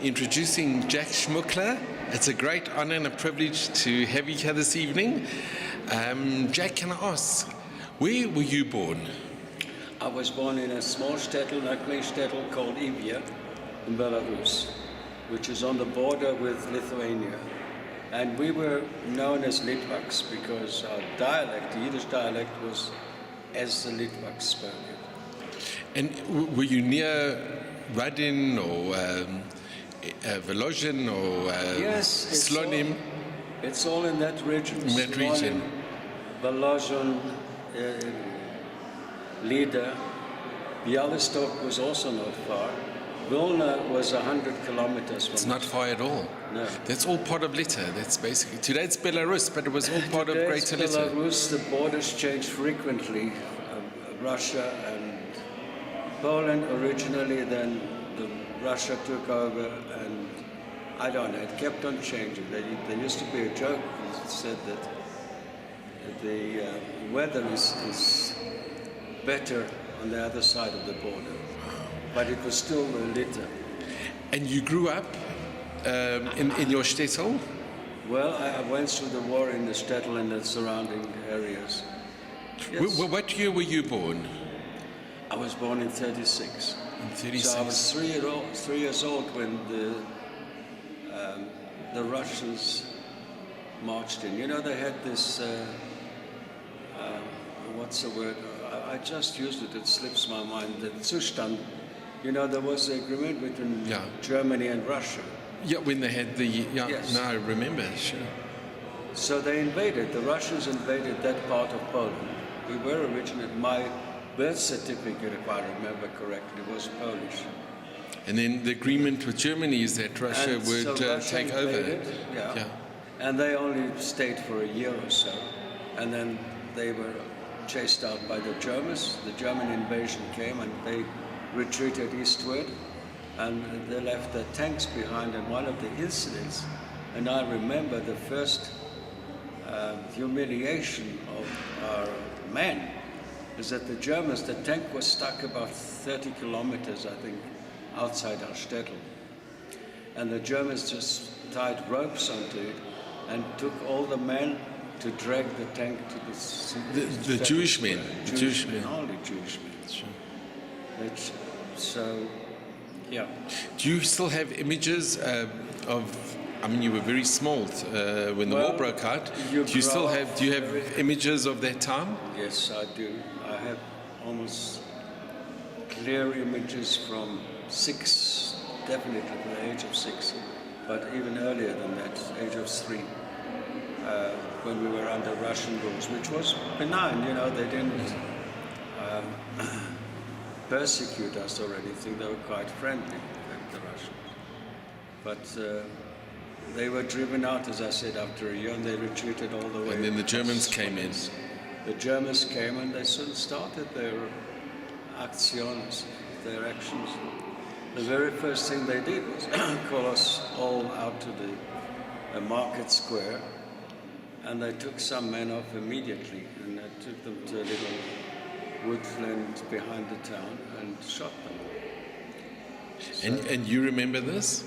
introducing Jack Shmukler. It's a great honor and a privilege to have you here this evening. Jack, can I ask, where were you born? I was born in a small shtetl, shtetl called Ivia in Belarus, which is on the border with Lithuania. And we were known as Litvaks because our dialect, the Yiddish dialect, was as the Litvaks spoke it. And were you near Radin or Volozhin or yes, Slonim? It's all in that region. In that region. Volozhin, Lida. Bialystok was also not far. Vilna was 100 kilometers from It's not far at all. No. That's all part of Lita. That's basically, today it's Belarus, but it was all part of Greater Lita. Belarus, the borders changed frequently. Russia and Poland originally, then Russia took over, and I don't know, it kept on changing. There used to be a joke that said that the weather is better on the other side of the border, but it was still Lita. And you grew up in your shtetl? Well, I went through the war in the shtetl and the surrounding areas. Yes. What year were you born? I was born in 36. In 36. So I was 3 years old when the Russians marched in. You know, they had this, what's the word? I just used it, it slips my mind, the Zustand. You know, there was an agreement between Germany and Russia. Yeah, when they had the, yes. No, I remember, sure. So they invaded, the Russians invaded that part of Poland. We were originally, my birth certificate, if I remember correctly, was Polish. And then the agreement with Germany is that Russia would take over. Yeah. And they only stayed for a year or so. And then they were chased out by the Germans. The German invasion came and they retreated eastward. And they left their tanks behind. And one of the incidents, and I remember the first humiliation of our men, is that the Germans, the tank was stuck about 30 kilometers, I think, outside our shtetl. And the Germans just tied ropes onto it and took all the men to drag the tank to the Jewish men. Jewish men. Only Jewish men. Sure. So, yeah. Do you still have images of, I mean, you were very small when the war broke out. Do you have images of that time? Yes, I do. I have almost clear images from 6, definitely from the age of 6, but even earlier than that, age of 3, when we were under Russian rules, which was benign. You know, they didn't persecute us or anything. They were quite friendly, the Russians. But they were driven out, as I said, after a year, and they retreated all the way. And then the Germans came in. The Germans came and they soon started their actions, their actions. The very first thing they did was call us all out to the market square, and they took some men off immediately, and they took them to a little woodland behind the town and shot them. So, and you remember this?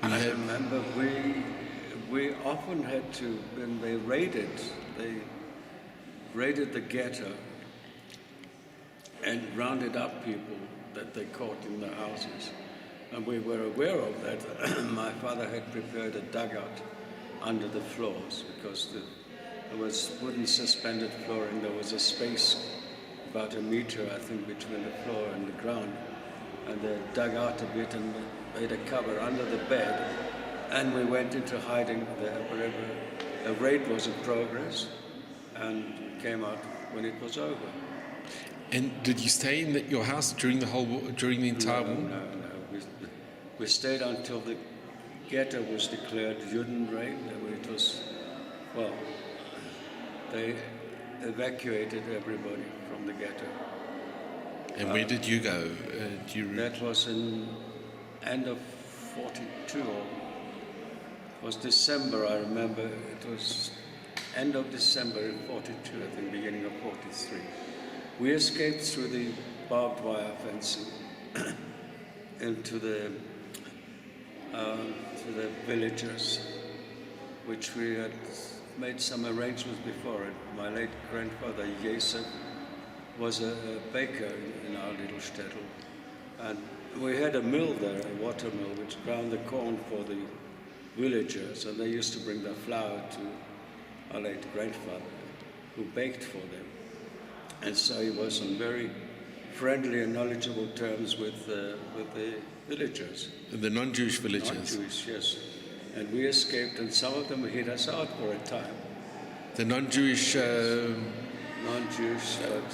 I remember we often had to, when they raided the ghetto and rounded up people that they caught in the houses. And we were aware of that. My father had prepared a dugout under the floors because there was wooden suspended flooring. There was a space about 1 meter, I think, between the floor and the ground. And they dug out a bit and made a cover under the bed. And we went into hiding there wherever a raid was in progress, and came out when it was over. And did you stay in your house during the entire war? No. We stayed until the ghetto was declared Judenrein. It was, well, they evacuated everybody from the ghetto. And where did you go? That was in end of 42. It was December, I remember. It was end of December in 42, I think, beginning of 43. We escaped through the barbed wire fencing into the to the villagers, which we had made some arrangements before. My late grandfather, Yesef, was a baker in our little shtetl. And we had a mill there, a water mill, which ground the corn for the villagers. And they used to bring the flour to our late grandfather, who baked for them. And so he was on very friendly and knowledgeable terms with the villagers. The non-Jewish villagers. Non-Jewish, yes. And we escaped, and some of them hid us out for a time. The non-Jewish Non-Jewish, but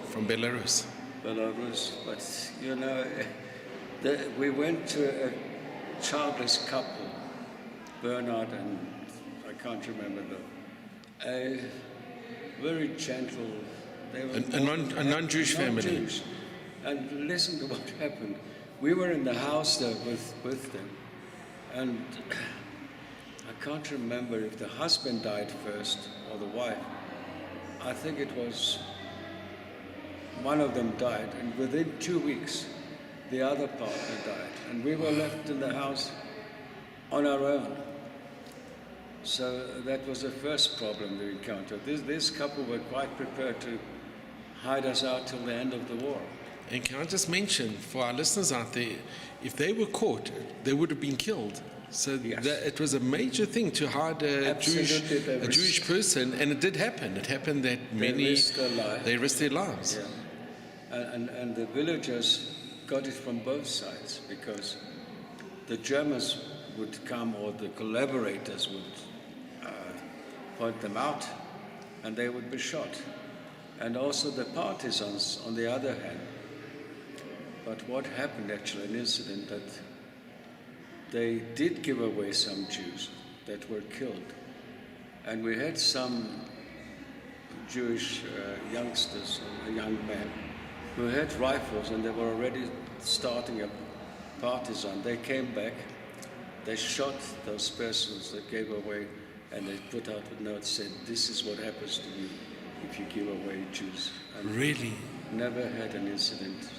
from Belarus. Belarus. But you know, we went to a childless couple, Bernard and I can't remember them. A very gentle. They were A non-Jewish family. Non-Jewish. And listen to what happened. We were in the house there with them, and I can't remember if the husband died first or the wife. I think it was one of them died, and within 2 weeks, the other partner died, and we were left in the house on our own. So that was the first problem we encountered. This couple were quite prepared to hide us out till the end of the war. And can I just mention for our listeners out there, if they were caught, they would have been killed. So Yes. it was a major thing to hide a Absolutely, Jewish person, and it did happen. It happened that many They risked their they risked lives. their lives. Yeah. And the villagers got it from both sides, because the Germans would come, or the collaborators would point them out, and they would be shot. And also the partisans on the other hand. But what happened actually, an incident that they did give away some Jews that were killed. And we had some Jewish youngsters, young men, who had rifles, and they were already starting a partisan. They came back, they shot those persons that gave away, and they put out a note saying, "This is what happens to you if you give away Jews." And Really? never had an incident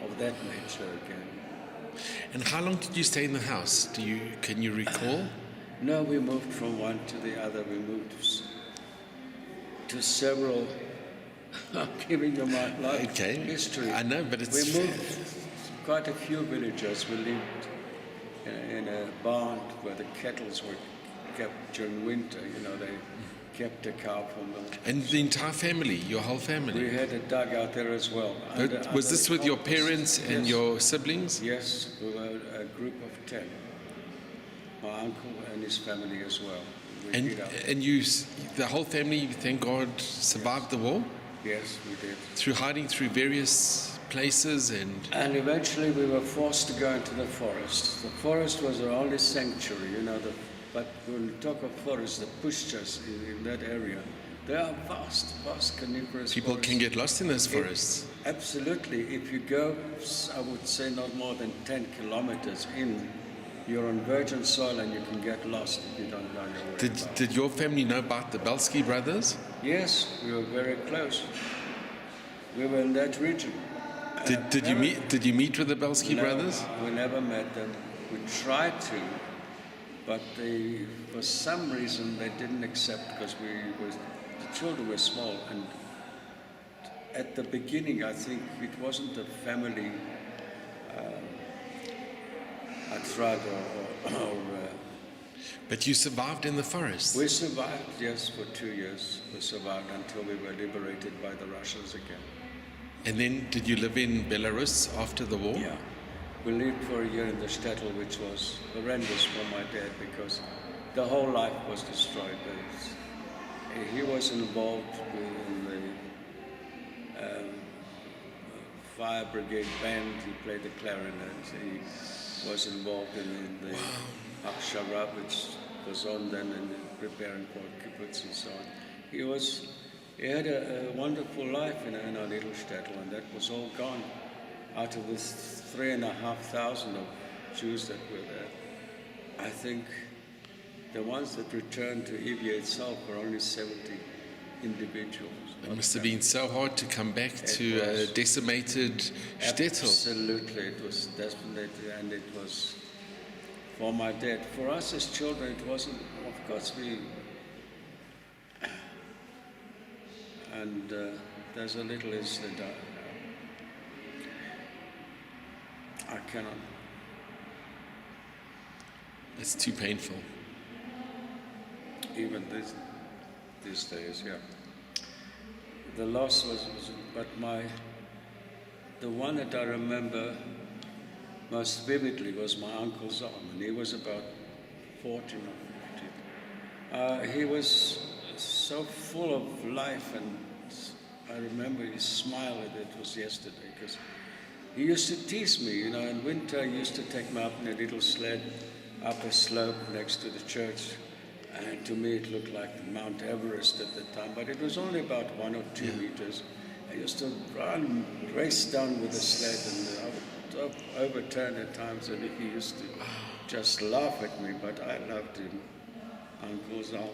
of that nature again. And how long did you stay in the house? Can you recall? No, we moved from one to the other. We moved to several. I'm giving you my life history. I know, but it's We moved quite a few villagers. We lived in a barn where the kettles were kept during winter. You know, they kept a cow for milk. And the entire family, your whole We family. had a dugout there as well. But was this with your parents and Yes. your siblings? Yes, we were a group of 10. My uncle and his family as well. We And hid out. the whole family, thank God, survived the war Yes, we did. through hiding through various places And eventually we were forced to go into the forest. The forest was our only sanctuary, you know. But when we talk of forest, the pushchas in that area, they are vast coniferous people forests. can get lost in those forests. Absolutely. If you go, I would say not more than 10 kilometers in, you're on virgin soil and you can get lost if you don't know your way about. Did your family know about the Belsky brothers? Yes, we were very close. We were in that region. Did you meet with the Belsky No, brothers? we never met them. We tried to, but for some reason they didn't accept, because the children were small, and at the beginning I think it wasn't a family But you survived in the forest. we survived, yes, for 2 years. We survived until we were liberated by the Russians again. And then did you live in Belarus after the war? Yeah. We lived for a year in the shtetl, which was horrendous for my dad, because the whole life was destroyed. He was involved in the fire brigade band. He played the clarinet. He was involved in the Akshara, which was on then and preparing for kibbutz and so on. He had a wonderful life in our little shtetl, and that was all gone. Out of this 3,500 of Jews that were there, I think the ones that returned to Evia itself were only 70 individuals. It must have been so hard to come back to a decimated shtetl. Absolutely, it was definitely, and it was for my dad. For us as children, it wasn't, of course, and there's a little incident I cannot. It's too painful. Even these days, yeah. The loss was but the one that I remember most vividly was my uncle's arm, and he was about 40 or 50. He was so full of life, and I remember his smile, it was yesterday, because he used to tease me, you know, in winter he used to take me up in a little sled up a slope next to the church, and to me it looked like Mount Everest at the time, but it was only about 1 or 2 meters. I used to race down with the sled, and I would overturn at times, and he used to just laugh at me, but I loved him. Uncle Zal.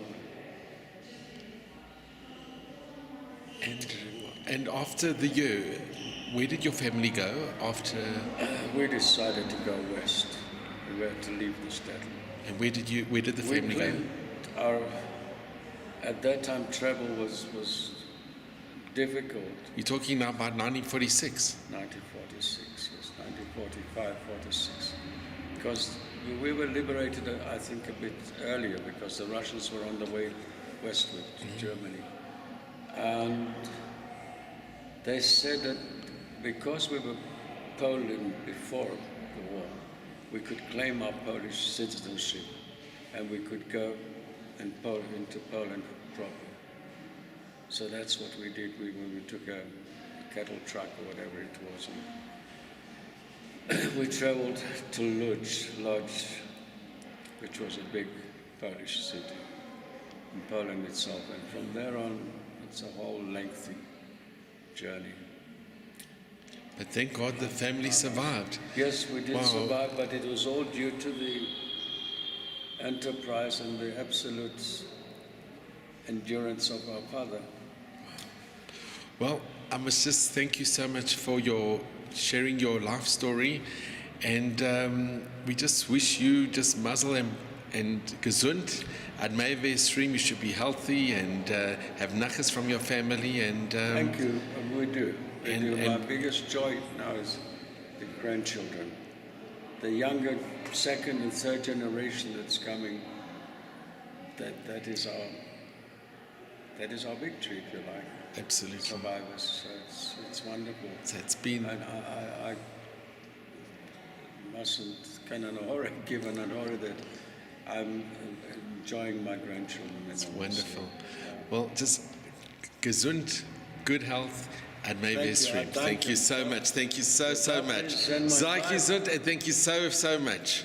And after the year, where did your family go after? We decided to go west. We had to leave the state. And where did the family go? At that time, travel was difficult. You're talking now about 1946. 1946, yes, 1945, 46. Because we were liberated, I think, a bit earlier, because the Russians were on the way westward to Germany. And they said that because we were Poland before the war, we could claim our Polish citizenship, and we could go into Poland proper. So that's what we did. We took a cattle truck or whatever it was, and we traveled to Lodz, which was a big Polish city in Poland itself. And from there on, it's a whole lengthy journey. But thank God the family survived. Yes, we did survive, but it was all due to the enterprise and the absolute endurance of our father. Well, I must just thank you so much for your sharing your life story, and we just wish you just mazel and gesund. At Mayve Stream, you should be healthy and have nachas from your family. And thank you, and we do. My biggest joy now is the grandchildren, the younger second and third generation that's coming. That is our victory, if you like. Absolutely. Survivors. So it's wonderful. So it's been. And I mustn't give an honor that I'm enjoying my grandchildren. It's wonderful. Well, just gesund, good health, and maybe stream. Thank you so much. Thank you so much. Sei gesund, and thank you so much.